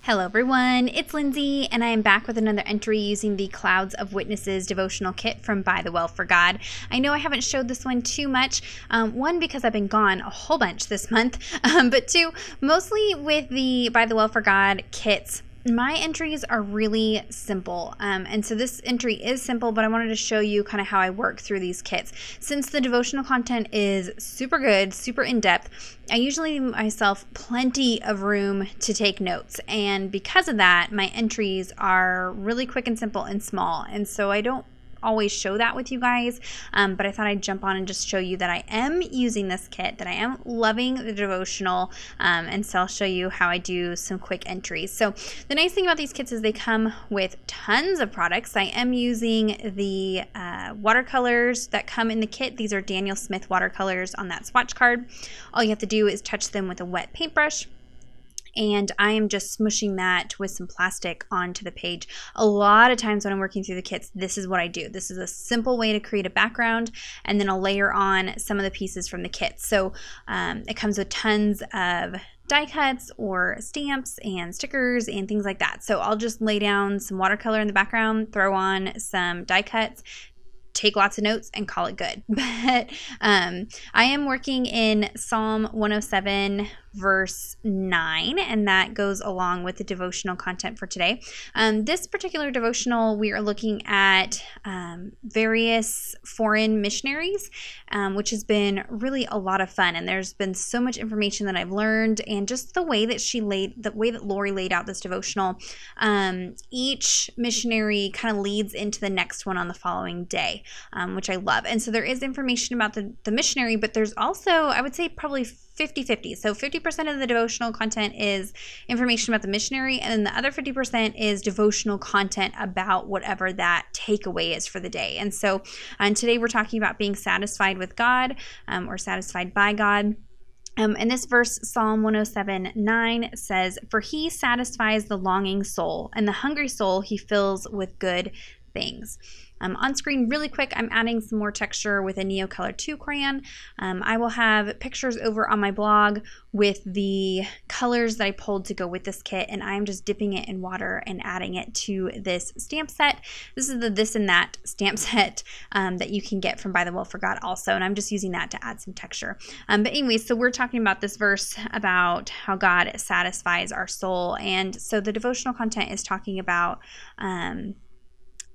Hello everyone, it's Lindsay and I am back with another entry using the Clouds of Witnesses devotional kit from By the Well for God. I know I haven't showed this one too much, one because I've been gone a whole bunch this month, but two, mostly with the By the Well for God kits. My entries are really simple, and so this entry is simple, but I wanted to show you kind of how I work through these kits. Since the devotional content is super good, super in-depth, I usually leave myself plenty of room to take notes, and because of that, my entries are really quick and simple and small, and so I don't always show that with you guys, but I thought I'd jump on and just show you that I am using this kit, that I am loving the devotional, and so I'll show you how I do some quick entries. So the nice thing about these kits is they come with tons of products. I am using the watercolors that come in the kit. These are Daniel Smith watercolors on that swatch card. All you have to do is touch them with a wet paintbrush, and I am just smushing that with some plastic onto the page. A lot of times when I'm working through the kits, this is what I do. This is a simple way to create a background, and then I'll layer on some of the pieces from the kit. So it comes with tons of die cuts or stamps and stickers and things like that. So I'll just lay down some watercolor in the background, throw on some die cuts, take lots of notes, and call it good. But I am working in Psalm 107 verse 9, and that goes along with the devotional content for today. This particular devotional, we are looking at various foreign missionaries, which has been really a lot of fun, and there's been so much information that I've learned, and just the way that Lori laid out this devotional, each missionary kind of leads into the next one on the following day, which I love. And so there is information about the missionary, but there's also, I would say, probably 50-50. So 50% of the devotional content is information about the missionary, and then the other 50% is devotional content about whatever that takeaway is for the day. And so today we're talking about being satisfied with God, or satisfied by God. And this verse, Psalm 107:9 says, "For he satisfies the longing soul, and the hungry soul he fills with good things." On screen really quick, I'm adding some more texture with a Neocolor 2 crayon. I will have pictures over on my blog with the colors that I pulled to go with this kit, and I'm just dipping it in water and adding it to this stamp set. This is the This and That stamp set that you can get from By the Well for God also, and I'm just using that to add some texture. But anyway, so we're talking about this verse about how God satisfies our soul, and so the devotional content is talking about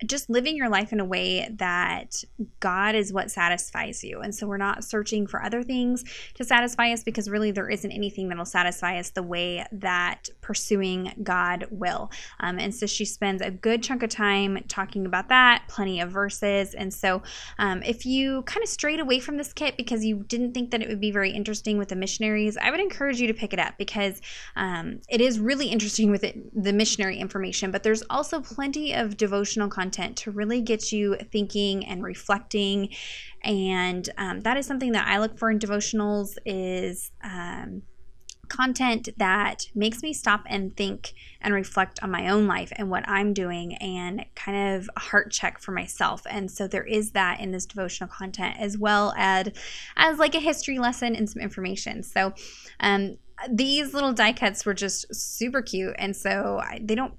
just living your life in a way that God is what satisfies you. And so we're not searching for other things to satisfy us, because really there isn't anything that'll satisfy us the way that pursuing God will. And so she spends a good chunk of time talking about that, plenty of verses. And so if you kind of strayed away from this kit because you didn't think that it would be very interesting with the missionaries, I would encourage you to pick it up, because it is really interesting with the missionary information, but there's also plenty of devotional content to really get you thinking and reflecting. And that is something that I look for in devotionals, is content that makes me stop and think and reflect on my own life and what I'm doing, and kind of a heart check for myself. And so there is that in this devotional content, as well as like a history lesson and some information. So these little die cuts were just super cute, and so they don't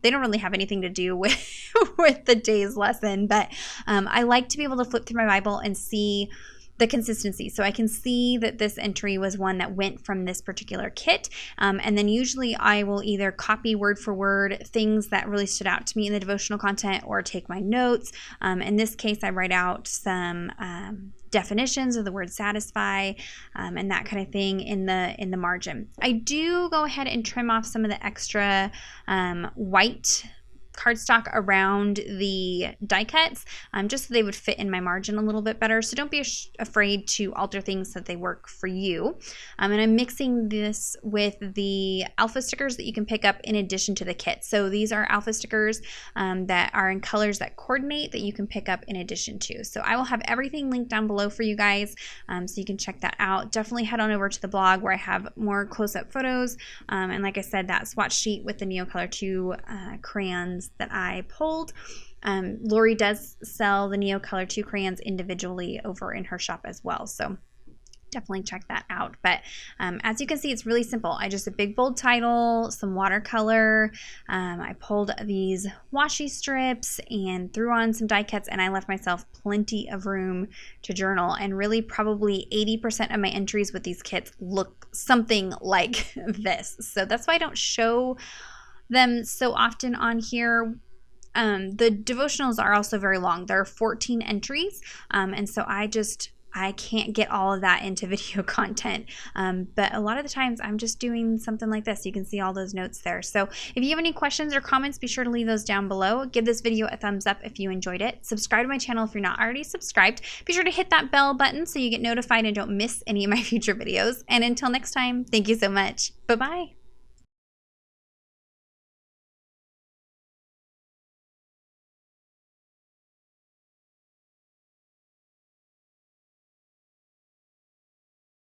really have anything to do with with the day's lesson, but I like to be able to flip through my Bible and see the consistency. So I can see that this entry was one that went from this particular kit, and then usually I will either copy word for word things that really stood out to me in the devotional content, or take my notes. In this case, I write out some definitions of the word satisfy, and that kind of thing in the margin. I do go ahead and trim off some of the extra white cardstock around the die cuts, just so they would fit in my margin a little bit better. So don't be afraid to alter things so that they work for you. And I'm mixing this with the alpha stickers that you can pick up in addition to the kit. So these are alpha stickers that are in colors that coordinate, that you can pick up in addition to. So I will have everything linked down below for you guys, so you can check that out. Definitely head on over to the blog where I have more close-up photos, and like I said, that swatch sheet with the Neocolor 2 crayons that I pulled. Lori does sell the Neocolor 2 crayons individually over in her shop as well. So definitely check that out. But as you can see, it's really simple. I just a big bold title, some watercolor. I pulled these washi strips and threw on some die cuts, and I left myself plenty of room to journal. And really probably 80% of my entries with these kits look something like this. So that's why I don't show them so often on here. The devotionals are also very long. There are 14 entries, and so I can't get all of that into video content. But a lot of the times I'm just doing something like this. You can see all those notes there. So if you have any questions or comments, be sure to leave those down below. Give this video a thumbs up if you enjoyed it. Subscribe to my channel if you're not already subscribed. Be sure to hit that bell button so you get notified and don't miss any of my future videos. And until next time, thank you so much. Bye-bye.